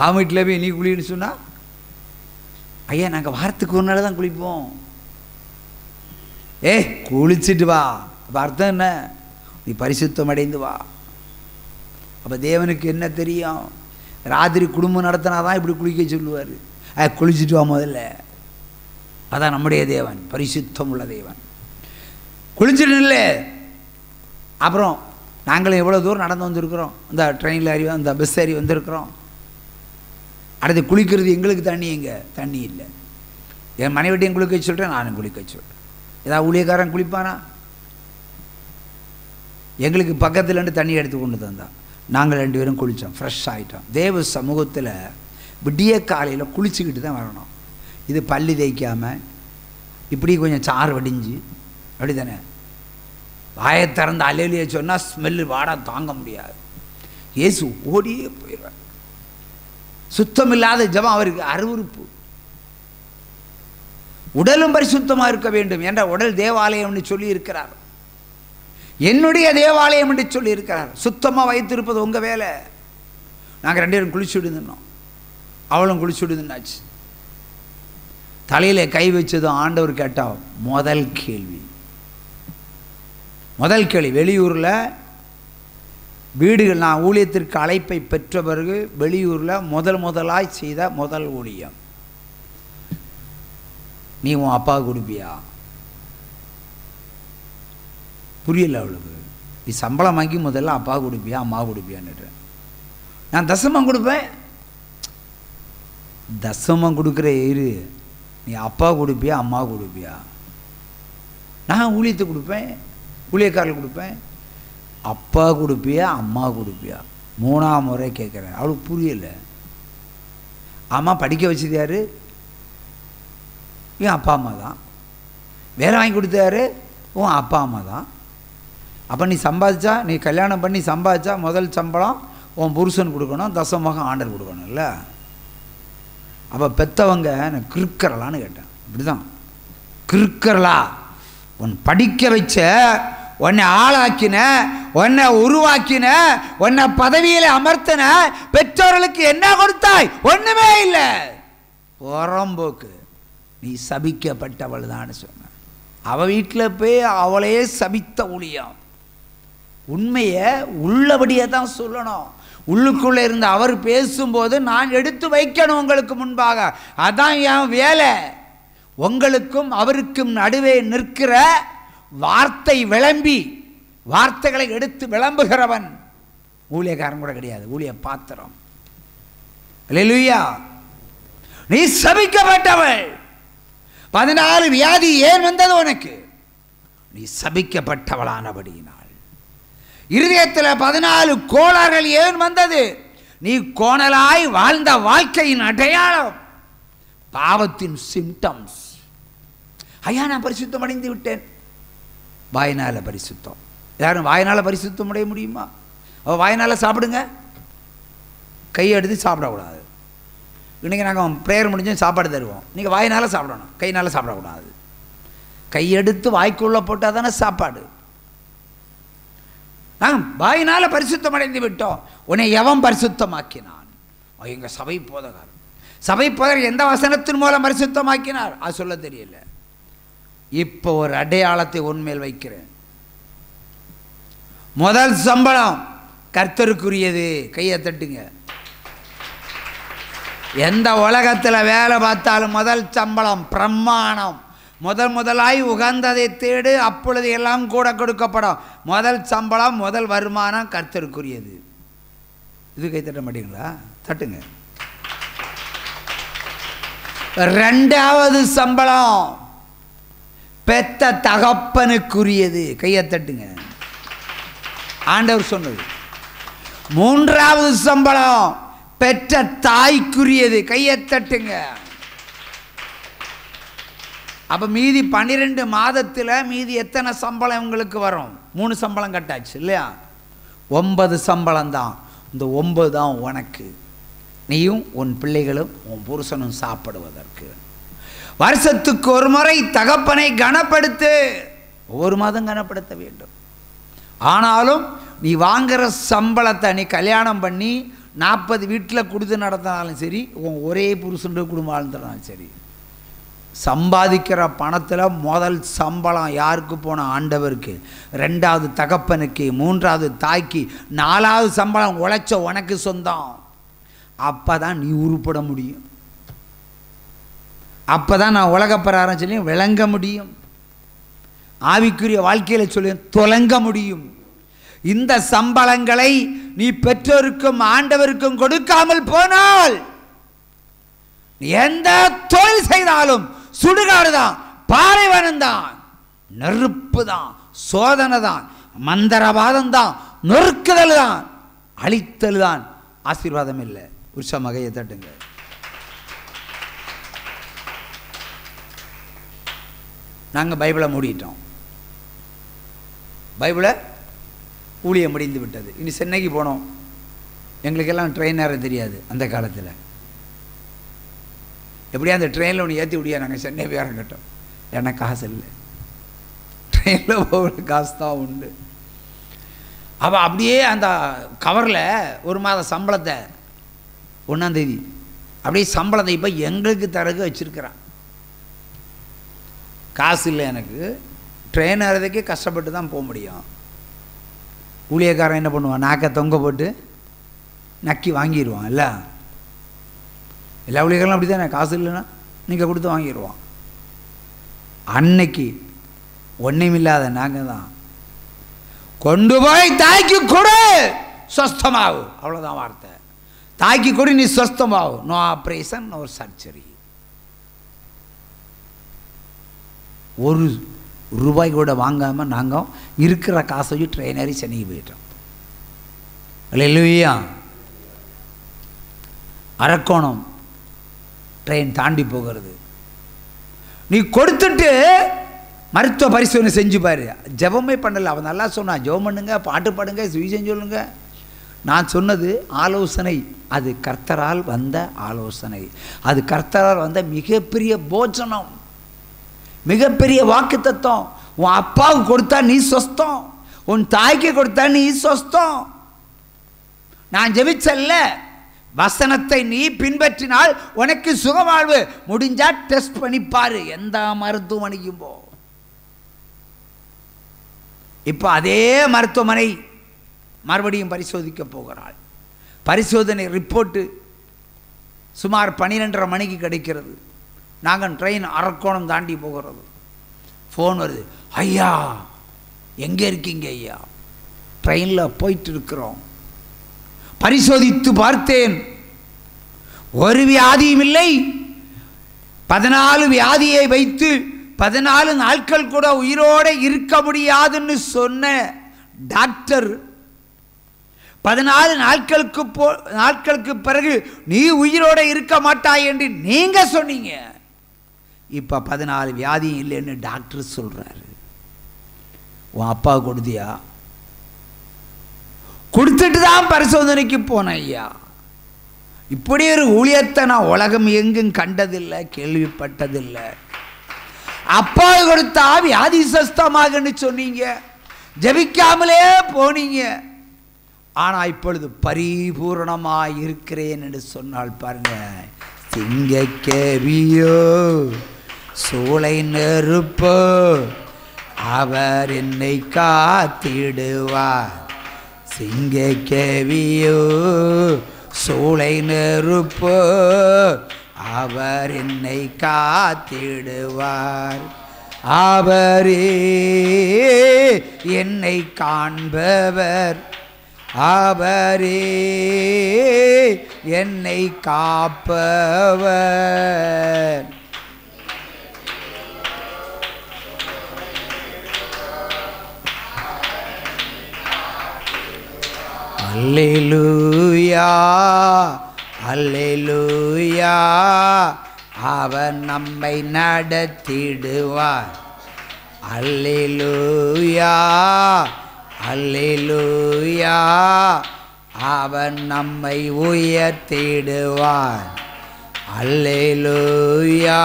அவன் வீட்டில் போய் நீ குளின்னு சொன்னால், ஐயா நாங்கள் வாரத்துக்கு ஒரு நாள் தான் குளிப்போம். குளிச்சுட்டு வா. அப்போ அர்த்தம் என்ன? நீ பரிசுத்தம் அடைந்து வா. அப்போ தேவனுக்கு என்ன தெரியும்? ராத்திரி குடும்பம் நடத்தினா தான் இப்படி குளிக்க சொல்லுவார். குளிச்சுட்டு வா முதல்ல. அதான் நம்முடைய தேவன், பரிசுத்தம் உள்ள தேவன். குளிச்சுட்டு இல்லை. அப்புறம் நாங்களும் எவ்வளோ தூரம் நடந்து வந்திருக்கிறோம், இந்த ட்ரெயினில் அறிவா இந்த பஸ் ஏறி வந்திருக்கிறோம். அடுத்து குளிக்கிறது எங்களுக்கு தண்ணி எங்கே? தண்ணி இல்லை. என் மனைவிட்டையும் குளிக்க சொல்கிறேன், நானும் குளிக்க சொல்கிறேன். ஏதாவது ஊழியக்காரன் குளிப்பானா? எங்களுக்கு பக்கத்துலேருந்து தண்ணி எடுத்து கொண்டு தந்தான். நாங்கள் 2 பேரும் குளித்தோம், ஃப்ரெஷ் ஆகிட்டோம். தேவ சமூகத்தில் விடிய காலையில் குளிச்சுக்கிட்டு தான் வரணும். இது பள்ளி தேய்க்காமல் இப்படி கொஞ்சம் சாறு வடிஞ்சு அப்படி தானே வாயை திறந்து அலையிலேயே சொன்னால் ஸ்மெல்லு வாடா தாங்க முடியாது. இயேசு ஓடியே போயிடுவார். சுத்தமில்லாத ஜெபம் அவருக்கு அருவருப்பு. உடலும் பரிசுத்தமாக இருக்க வேண்டும் என்ற உடல் தேவாலயம் என்று சொல்லி இருக்கிறார். என்னுடைய தேவாலயம் என்று சொல்லி இருக்கிறார். சுத்தமாக வைத்திருப்பது உங்கள் வேலை. நாங்கள் 2 பேரும் குளிச்சு விடுந்தோம், அவளும் குளிச்சு விடுதுன்னாச்சு. தலையில் கை வச்சதும் ஆண்டவர் கேட்டால் முதல் கேள்வி வெளியூரில் வீடுகள், நான் ஊழியத்திற்கு அழைப்பை பெற்ற பிறகு வெளியூரில் முதலாய் செய்த முதல் ஊழியம், நீ உன் அப்பா கொடுப்பியா? புரியல அவளுக்கு. நீ சம்பளம் வாங்கி முதல்ல அப்பா கொடுப்பியா அம்மா கொடுப்பியான்னு. நான் தசமம் கொடுப்பேன். தசமம் கொடுக்குற ஏறு, நீ அப்பா கொடுப்பியா அம்மா கொடுப்பியா? நான் ஊழியத்தை கொடுப்பேன், ஊழியக்காரர்கள் கொடுப்பேன். அப்பா கொடுப்பியா அம்மா கொடுப்பியா? 3ஆம் முறை கேட்குறேன். அவளுக்கு புரியலை. அம்மா படிக்க வச்சது யாரு? என் அப்பா அம்மா தான். வேலை வாங்கி கொடுத்தாரு உன் அப்பா அம்மா தான். அப்போ நீ சம்பாதிச்சா, நீ கல்யாணம் பண்ணி சம்பாதிச்சா முதல் சம்பளம் உன் புருஷன் கொடுக்கணும், தசமாக ஆண்டர் கொடுக்கணும்ல. அப்போ பெற்றவங்க நான் கிறுக்கறலான்னு கேட்டேன். இப்படி தான் கிறுக்கறலா? உன் படிக்க வச்ச, உன்னை ஆளாக்கின, உன்னை உருவாக்கின, உன்னை பதவியில் அமர்த்தின பெற்றோர்களுக்கு என்ன கொடுத்தாய்? ஒன்றுமே இல்லை. புறம்போக்கு. நீ சபிக்கப்பட்டவள் தான் சொன்ன. அவள் வீட்டில் போய் அவளையே சபித்த ஊழியம். உண்மையை உள்ளபடியே தான் சொல்லணும். உள்ளுக்குள்ளே இருந்து அவர் பேசும்போது நான் எடுத்து வைக்கணும் உங்களுக்கு முன்பாக. அதான் என் வேலை. உங்களுக்கும் அவருக்கும் நடுவே நிற்கிற வார்த்தை விளம்பி வார்த்தைகளை எடுத்து விளம்புகிறவன் ஊழியக்காரன் கூட கிடையாது, ஊழிய பாத்திரம். அல்லேலூயா. நீ சபிக்கப்பட்டவள். 14 வியாதி ஏன் வந்தது உனக்கு? நீ சபிக்கப்பட்டவளானபடியினால். இருதயத்தில் 14 கோளாறுகள் ஏன் வந்தது? நீ கோணலாய் வாழ்ந்த வாழ்க்கையின் அடையாளம், பாவத்தின் சிம்டம்ஸ். ஐயா நான் பரிசுத்தம் அடைந்து விட்டேன். வாயினால பரிசுத்தம். யாரும் வாயினால பரிசுத்தம் அடைய முடியுமா? வாயினால சாப்பிடுங்க, கையை எடுத்து சாப்பிடக்கூடாது. இன்றைக்கி நாங்கள் ப்ரேயர் முடிஞ்சு சாப்பாடு தருவோம். நீங்கள் வாயினால் சாப்பிடணும், கையினால் சாப்பிடக்கூடாது. கையெடுத்து வாய்க்குள்ளே போட்டால் தானே சாப்பாடு. நாங்கள் வாயினால் பரிசுத்தம் அடைந்து விட்டோம். உன்னை எவன் பரிசுத்தமாக்கினான்? எங்கள் சபை போதகர். சபை போதகர் எந்த வசனத்தின் மூலம் பரிசுத்தமாக்கினார் அது சொல்ல தெரியல. இப்போ ஒரு அடையாளத்தை உன்மேல் வைக்கிறேன். முதல் சம்பளம் கர்த்தருக்குரியது. கையை தட்டுங்க. எந்த உலகத்தில் வேலை பார்த்தாலும் முதல் சம்பளம் பிரமாணம். முதலாய் உகந்ததை தேடு, அப்பொழுது எல்லாம் கூட கொடுக்கப்படும். முதல் சம்பளம், முதல் வருமானம் கர்த்தருக்குரியது. இது கை தட்ட மாட்டீங்களா? தட்டுங்க. 2வது சம்பளம் பெத்த தகப்பனுக்குரியது. கையை தட்டுங்க. ஆண்டவர் சொன்னது. 3வது சம்பளம் பெற்ற தாய்க்குரியது. கையை தட்டுங்க. அப்போ மீதி 12 மாதத்தில் மீதி எத்தனை சம்பளம் உங்களுக்கு வரும்? 3 சம்பளம் கட்டாச்சு இல்லையா? 9 சம்பளம் தான். இந்த 9 தான் உனக்கு, நீயும் உன் பிள்ளைகளும் உன் புருஷனும் சாப்பிடுவதற்கு. வருஷத்துக்கு ஒரு முறை தகப்பனை கனப்படுத்து. ஒவ்வொரு மாதம் கனப்படுத்த வேண்டும். ஆனாலும் நீ வாங்குகிற சம்பளத்தை நீ கல்யாணம் பண்ணி 40 வீட்டில் கொடுத்து நடத்தினாலும் சரி, உன் ஒரே புருஷன் குடும்பம் ஆழ்ந்துனாலும் சரி, சம்பாதிக்கிற பணத்தில் முதல் சம்பளம் யாருக்கு போன? ஆண்டவருக்கு. 2வது தகப்பனுக்கு, 3வது தாய்க்கு, 4வது சம்பளம் உழைச்ச உனக்கு சொந்தம். அப்போ தான் நீ உருப்பட முடியும். அப்போ தான் நான் உலகப்பிரகாரம் சொல்லி விளங்க முடியும். ஆவிக்குரிய வாழ்க்கையில் சொல்லி தொலங்க முடியும். இந்த சம்பளங்களை நீ பெற்றோருக்கும் ஆண்டவருக்கும் கொடுக்காமல் போனால் எந்த தொழில் செய்தாலும் சுடுகாடு தான், பாலைவனம் தான், நெருப்பு தான், சோதனை தான், மந்திரவாதம் தான், நொறுக்குதல் தான், அழித்தல் தான், ஆசீர்வாதம் இல்லை. உற்சமகையை தட்டுங்க. நாங்கள் பைபிளை மூடிட்டோம். பைபிளை ஊழியம் முடிந்து விட்டது. இனி சென்னைக்கு போனோம். எங்களுக்கெல்லாம் ட்ரெயின் ஏற தெரியாது அந்த காலத்தில். எப்படியா அந்த ட்ரெயினில் ஒன்று ஏற்றி விடியா நாங்கள் சென்னை போய் இறங்கட்டோம். ஏன்னா காசு இல்லை, ட்ரெயினில் போகிற காசு தான் உண்டு. அப்போ அப்படியே அந்த கவரில் 1 மாத சம்பளத்தை 1ஆம் தேதி அப்படியே சம்பளத்தை இப்போ எங்களுக்கு தரகு வச்சுருக்கிறான். காசு இல்லை எனக்கு, ட்ரெயின் ஏறதுக்கே கஷ்டப்பட்டு தான் போக முடியும். ஊழியக்காரன் என்ன பண்ணுவான்? நாக்கை தொங்க போட்டு நக்கி வாங்கிடுவான். இல்லை, எல்லா ஊழியர்களும் அப்படி தானே. காசு இல்லைன்னா நீங்கள் கொடுத்து வாங்கிடுவான். அன்னைக்கு ஒன்றுமில்லாத நாங்கள் தான் கொண்டு போய் தாய்க்கு கொடு, சொஸ்தமாகு. அவ்வளோதான் வார்த்தை. தாய்க்கு கொடு, நீ சொஸ்தமாகு. No operation, no surgery. 1 ரூபாய் கூட வாங்காமல் நாங்கள் இருக்கிற காசை வச்சு ட்ரெயின் ஏறி சென்னைக்கு போயிட்டோம். அல்லேலூயா. அரக்கோணம் ட்ரெயின் தாண்டி போகிறது. நீ கொடுத்துட்டு மருத்துவ பரிசோதனை செஞ்சு பாரு. ஜெபமே பண்ணலை. அவன் நல்லா சொன்னான், ஜெபம் பண்ணுங்க, பாட்டு பாடுங்க, சுவிசேஷம் சொல்லுங்க. நான் சொன்னது ஆலோசனை. அது கர்த்தரால் வந்த ஆலோசனை. அது கர்த்தரால் வந்த மிகப்பெரிய போஜனம், மிகப்பெரிய வாக்கு தத்துவம். உன் அப்பாவுக்கு கொடுத்தா நீ சொஸ்தம், உன் தாய்க்கு கொடுத்தா நீ சொஸ்தம். நான் ஜெபிச்சல்ல, வசனத்தை நீ பின்பற்றினால் உனக்கு சுகவாழ்வு. முடிஞ்சா டெஸ்ட் பண்ணிப்பாரு, எந்த மருத்துவமனைக்கும் போ. இப்போ அதே மருத்துவமனை மறுபடியும் பரிசோதிக்க போகிறாள். பரிசோதனை ரிப்போர்ட்டு சுமார் 12:30 மணிக்கு கிடைக்கிறது. நாங்கள் ட்ரெயின் அரக்கோணம் தாண்டி போகிறது. ஃபோன் வருது, ஐயா எங்கே இருக்கீங்க ஐயா? ட்ரெயினில் போயிட்டு இருக்கிறோம். பரிசோதித்து பார்த்தேன், ஒரு வியாதியும் இல்லை. 14 வியாதியை வைத்து 14 நாட்கள் கூட உயிரோடு இருக்க முடியாதுன்னு சொன்ன டாக்டர் 14 நாட்களுக்கு பிறகு நீ உயிரோடு இருக்க மாட்டாய் என்று நீங்க சொன்னீங்க. இப்போ 14 வியாதியும் இல்லைன்னு டாக்டர் சொல்றாரு. உன் அப்பா கொடுத்தியா? கொடுத்துட்டு தான் பரிசோதனைக்கு போனேன் ஐயா. இப்படி ஒரு ஊழியத்தை நான் உலகம் எங்கும் கண்டதில்லை, கேள்விப்பட்டதில்லை. அப்பா கொடுத்தா வியாதி சுஸ்தமாகன்னு சொன்னீங்க, ஜெபிக்காமலே போனீங்க. ஆனால் இப்பொழுது பரிபூர்ணமாய் இருக்கிறேன் என்று சொன்னால் பாருங்க. சிங்கக்கேவியோ சூளை நெருப்போ அவர் என்னை காத்திடுவார். சிங்கக்கேவியோ சூளை நெருப்போ அவர் என்னை காத்திடுவார். அவரே என்னை காண்பவர், அவரே என்னை காப்பவர். அல்லேலூயா அல்லேலூயா. அவர் நம்மை நடத்திடுவார். அல்லேலூயா அல்லேலூயா. அவர் நம்மை உயர்த்திடுவார். அல்லேலூயா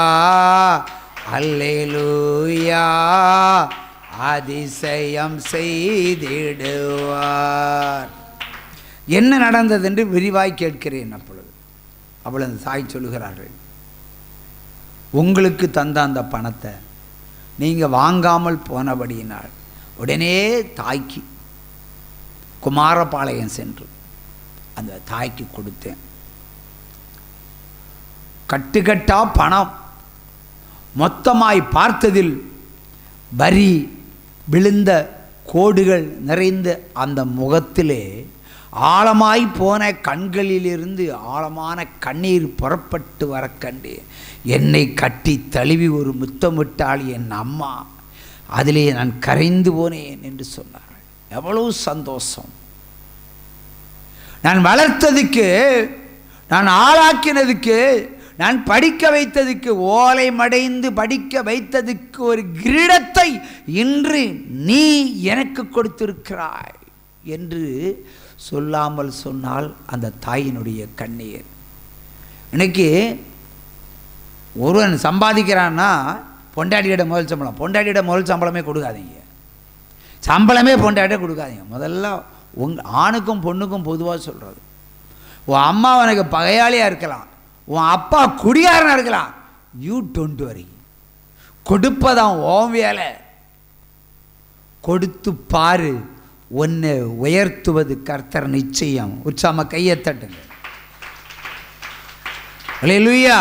அல்லேலூயா. அதிசயம் செய்திடுவார். என்ன நடந்தது என்று விரிவாய் கேட்கிறேன். அப்பொழுது தாய் சொல்லுகிறார்கள், உங்களுக்கு தந்த அந்த பணத்தை நீங்கள் வாங்காமல் போனபடியினால் உடனே தாய்க்கு குமாரபாளையம் சென்று அந்த தாய்க்கு கொடுத்தேன். கட்டுக்கட்டா பணம் மொத்தமாய் பார்த்ததில் வரி விழுந்த கோடுகள் நிறைந்த அந்த முகத்திலே ஆழமாய் போன கண்களிலிருந்து ஆழமான கண்ணீர் புறப்பட்டு வர கண்டு என்னை கட்டி தழுவி ஒரு முத்தமிட்டாள் என் அம்மா. அதிலே நான் கரைந்து போனேன் என்று சொன்னார்கள். எவ்வளவு சந்தோஷம்! நான் வளர்த்ததுக்கு, நான் ஆளாக்கினதுக்கு, நான் படிக்க வைத்ததுக்கு, ஓலை மடைந்து படிக்க வைத்ததுக்கு ஒரு கிரீடத்தை இன்று நீ எனக்கு கொடுத்திருக்கிறாய் என்று சொல்லாமல் சொன்னால் அந்த தாயினுடைய கண்ணீர். இன்னைக்கு ஒருவன் சம்பாதிக்கிறான்னா பொண்டாட்டியோட முதல் சம்பளம், பொண்டாட்டியோட முதல் சம்பளமே கொடுக்காதீங்க. சம்பளமே பொண்டாட்டியே கொடுக்காதீங்க. முதல்ல ஆணுக்கும் பொண்ணுக்கும் பொதுவாக சொல்கிறது, உன் அம்மா உனக்கு பகையாளியாக இருக்கலாம், உன் அப்பா குடிகாரனாக இருக்கலாம், யூ டோன்ட் வரி, கொடுப்பதான் ஓம் வேலை. கொடுத்து பாரு, உன்னை உயர்த்துவது கர்த்தர் நிச்சயம். உற்சாம கையை தட்டுங்க. அல்லேலூயா.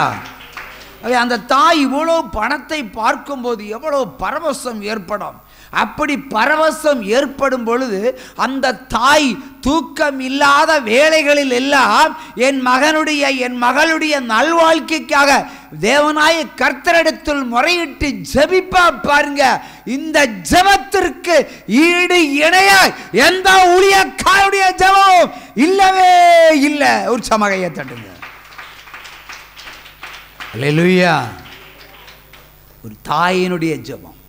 அந்த தாய் இவ்வளோ பணத்தை பார்க்கும்போது எவ்வளோ பரவசம் ஏற்படும். அப்படி பரவசம் ஏற்படும் பொழுது அந்த தாய் தூக்கம் இல்லாத வேளைகளில் எல்லாம் என் மகனுடைய என் மகளுடைய நல்வாழ்க்கைக்காக தேவனாய கர்த்தரிடத்தில் முறையிட்டு ஜெபிப்பா பாருங்க. இந்த ஜெபத்திற்கு ஈடு இணையாய் எந்த ஊழியக்காரருடைய ஜெபம் இல்லவே இல்லை. உற்சாகமாக தட்டுங்க. அல்லேலூயா. ஒரு தாயினுடைய ஜெபம்,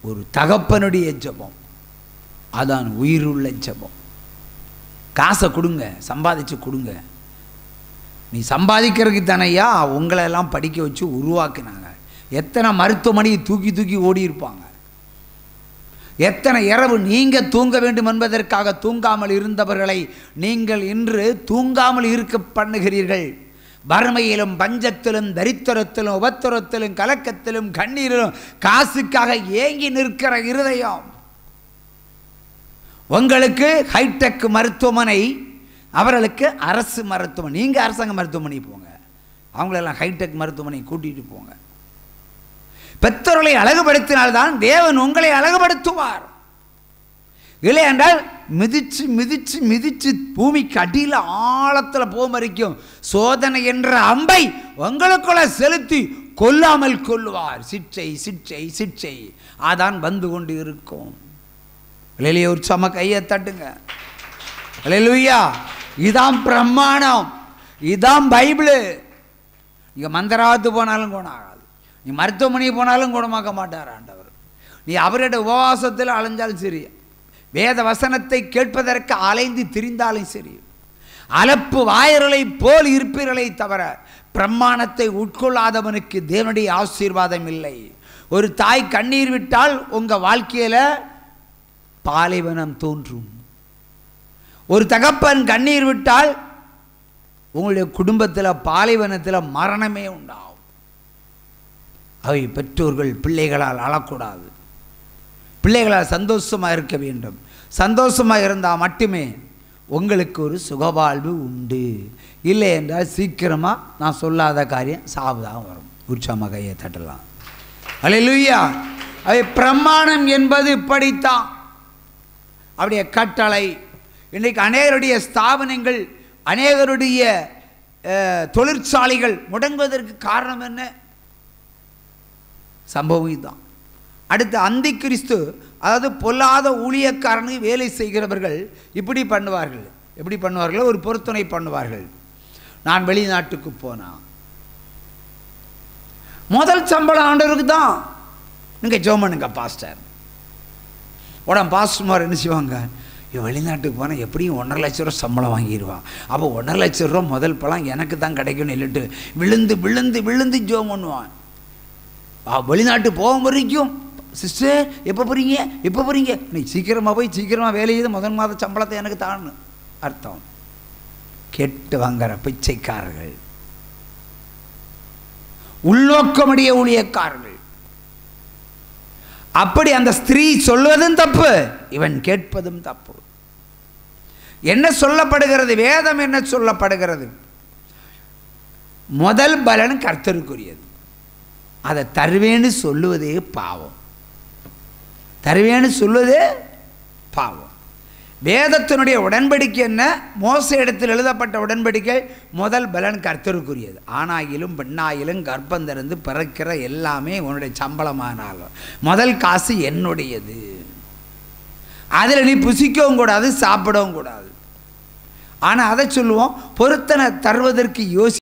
ஒரு தகப்பனுடைய ஜெபம், அதான் உயிருள்ள ஜெபம். காசை கொடுங்க, சம்பாதிச்சு கொடுங்க. நீ சம்பாதிக்கிறதுக்கு தானையா உங்களை எல்லாம் படிக்க வச்சு உருவாக்குனாங்க. எத்தனை மருத்துவமனையை தூக்கி தூக்கி ஓடி இருப்பாங்க. எத்தனை இரவு நீங்கள் தூங்க வேண்டும் என்பதற்காக தூங்காமல் இருந்தவர்களை நீங்கள் இன்று தூங்காமல் இருக்க பண்ணுகிறீர்கள். வறுமையிலும் பஞ்சத்திலும் தரித்திரத்திலும் உபத்திரத்திலும் கலக்கத்திலும் கண்ணீரிலும் காசுக்காக ஏங்கி நிற்கிற இருதயம். உங்களுக்கு ஹைடெக் மருத்துவமனை, அவர்களுக்கு அரசு மருத்துவமனை. நீங்கள் அரசாங்க மருத்துவமனை போங்க, அவங்களெல்லாம் ஹைடெக் மருத்துவமனை கூட்டிகிட்டு போங்க. பெற்றோர்களை அழகுபடுத்தினால்தான் தேவன் உங்களை அழகுபடுத்துவார். இல்லை என்றால் மிதிச்சு மிதிச்சு மிதிச்சு பூமிக்கு அடியில் ஆழத்தில் போகும் வரைக்கும் சோதனை என்ற அம்பை உங்களுக்குள்ள செலுத்தி கொல்லாமல் கொல்லுவார். சிற்றை சிற்றை சிற்றை அதான் வந்து கொண்டு இருக்கும். இல்லையே, ஒரு சம கையை தட்டுங்க. அல்லேலூயா. இதான் பிரமாணம், இதான் பைபிள். நீங்கள் மந்திராத்து போனாலும் குணமாகாது, நீ மருத்துவமனை போனாலும் குணமாக்க மாட்டார் ஆண்டவர். நீ அவருடைய உபவாசத்தில் அலைஞ்சாலும் சரி, வேத வசனத்தை கேட்பதற்கு அலைந்து திரிந்தாலும் சரி, அலப்பு வாயர்களை போல் இருப்பீர்களே தவிர பிரமாணத்தை உட்கொள்ளாதவனுக்கு தேவனுடைய ஆசீர்வாதம் இல்லை. ஒரு தாய் கண்ணீர் விட்டால் உங்கள் வாழ்க்கையில் பாலைவனம் தோன்றும். ஒரு தகப்பன் கண்ணீர் விட்டால் உங்களுடைய குடும்பத்தில் பாலைவனத்தில் மரணமே உண்டாகும். அவை பெற்றோர்கள் பிள்ளைகளால் அழக்கூடாது. பிள்ளைகளால் சந்தோஷமாக இருக்க வேண்டும். சந்தோஷமாக இருந்தால் மட்டுமே உங்களுக்கு ஒரு சுகவாழ்வு உண்டு. இல்லை என்றால் சீக்கிரமாக நான் சொல்லாத காரியம் சாவுதான் வரும். உற்சாகமாக கையை தட்டலாம். அல்லேலூயா. அவை பிரமாணம் என்பது இப்படித்தான். அப்படியே கட்டளை. இன்றைக்கு அநேகருடைய ஸ்தாபனங்கள், அநேகருடைய தொழிற்சாலைகள் முடங்குவதற்கு காரணம் என்ன? சம்பவம் இதுதான். அடுத்து அந்தி கிறிஸ்து, அதாவது பொல்லாத ஊழியக்காரனுக்கு வேலை செய்கிறவர்கள் இப்படி பண்ணுவார்கள். எப்படி பண்ணுவார்கள்? ஒரு பொருத்தனை பண்ணுவார்கள். நான் வெளிநாட்டுக்கு போனா முதல் சம்பளம் ஆண்டவருக்கு தான், நீங்கள் ஜெபம் பண்ணுங்க பாஸ்டர். உடனே பாஸ்டர்மார் என்ன செய்வாங்க? வெளிநாட்டுக்கு போனால் எப்படியும் 1.5 லட்ச ரூபா சம்பளம் வாங்கிடுவான். அப்போ 1.5 லட்ச ரூபா முதல் பழம் எனக்கு தான் கிடைக்கும்னு இல்லட்டு விழுந்து விழுந்து விழுந்து ஜெபம் பண்ணுவான். வெளிநாட்டு போகும் வரைக்கும், சிஸ்டர் எப்போ போகிறீங்க எப்போ போகிறீங்க, நீ சீக்கிரமாக போய் சீக்கிரமாக வேலை செய்து முதல் மாத சம்பளத்தை எனக்கு தான்னு. அர்த்தம். கேட்டு வாங்குற பிச்சைக்காரர்கள், உள்நோக்கமுடைய ஊழியக்காரர்கள். அப்படி அந்த ஸ்திரீ சொல்வதும் தப்பு, இவன் கேட்பதும் தப்பு. என்ன சொல்லப்படுகிறது? வேதம் என்ன சொல்லப்படுகிறது? முதல் பலன் கர்த்தருக்குரியது. அதை தருவேன்னு சொல்லுவதே பாவம். தருவேன்னு சொல்லுவதே பாவம். வேதத்தினுடைய உடன்படிக்கை என்ன? மோசே இடத்தில் எழுதப்பட்ட உடன்படிக்கை முதல் பலன் கர்த்தருக்குரியது. ஆணாயிலும் பெண்ணாயிலும் கர்ப்பம் திறந்து பிறக்கிற எல்லாமே உன்னுடைய சம்பளமானாலும் முதல் காசு என்னுடையது. அதில் நீ புசிக்கவும் கூடாது, சாப்பிடவும் கூடாது. ஆனால் அதை சொல்லுவோம், பொருத்தனை தருவதற்கு